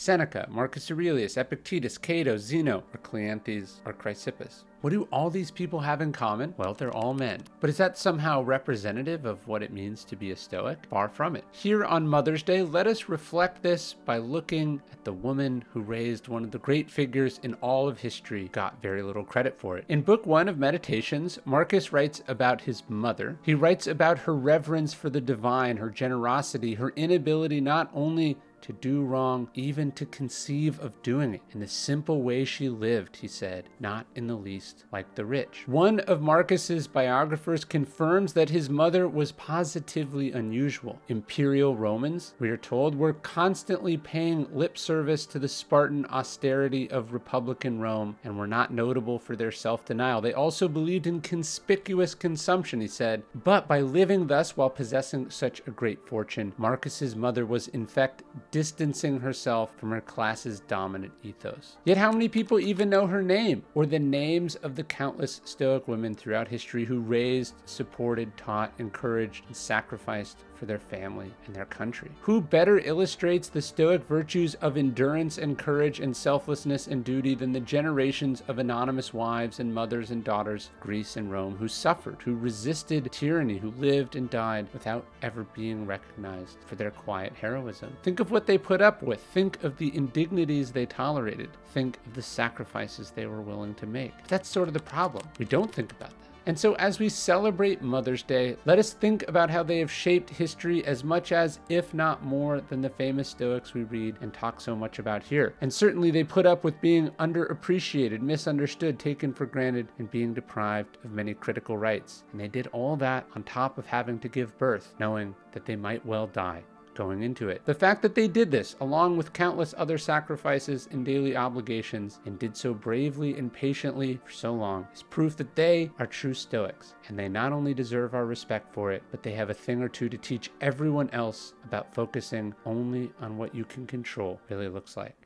Seneca, Marcus Aurelius, Epictetus, Cato, Zeno, or Cleanthes, or Chrysippus. What do all these people have in common? Well, they're all men. But is that somehow representative of what it means to be a Stoic? Far from it. Here on Mother's Day, let us reflect this by looking at the woman who raised one of the great figures in all of history, got very little credit for it. In Book 1 of Meditations, Marcus writes about his mother. He writes about her reverence for the divine, her generosity, her inability not only to do wrong, even to conceive of doing it. In the simple way she lived, he said, not in the least like the rich. One of Marcus's biographers confirms that his mother was positively unusual. Imperial Romans, we are told, were constantly paying lip service to the Spartan austerity of Republican Rome and were not notable for their self-denial. They also believed in conspicuous consumption, he said, but by living thus while possessing such a great fortune, Marcus's mother was in fact distancing herself from her class's dominant ethos. Yet how many people even know her name or the names of the countless Stoic women throughout history who raised, supported, taught, encouraged, and sacrificed for their family and their country? Who better illustrates the Stoic virtues of endurance and courage and selflessness and duty than the generations of anonymous wives and mothers and daughters of Greece and Rome who suffered, who resisted tyranny, who lived and died without ever being recognized for their quiet heroism? Think of what they put up with. Think of the indignities they tolerated. Think of the sacrifices they were willing to make. That's sort of the problem. We don't think about that. And so as we celebrate Mother's Day, let us think about how they have shaped history as much as, if not more, than the famous Stoics we read and talk so much about here. And certainly they put up with being underappreciated, misunderstood, taken for granted, and being deprived of many critical rights. And they did all that on top of having to give birth, knowing that they might well die going into it. The fact that they did this, along with countless other sacrifices and daily obligations, and did so bravely and patiently for so long, is proof that they are true Stoics, and they not only deserve our respect for it, but they have a thing or two to teach everyone else about focusing only on what you can control really looks like.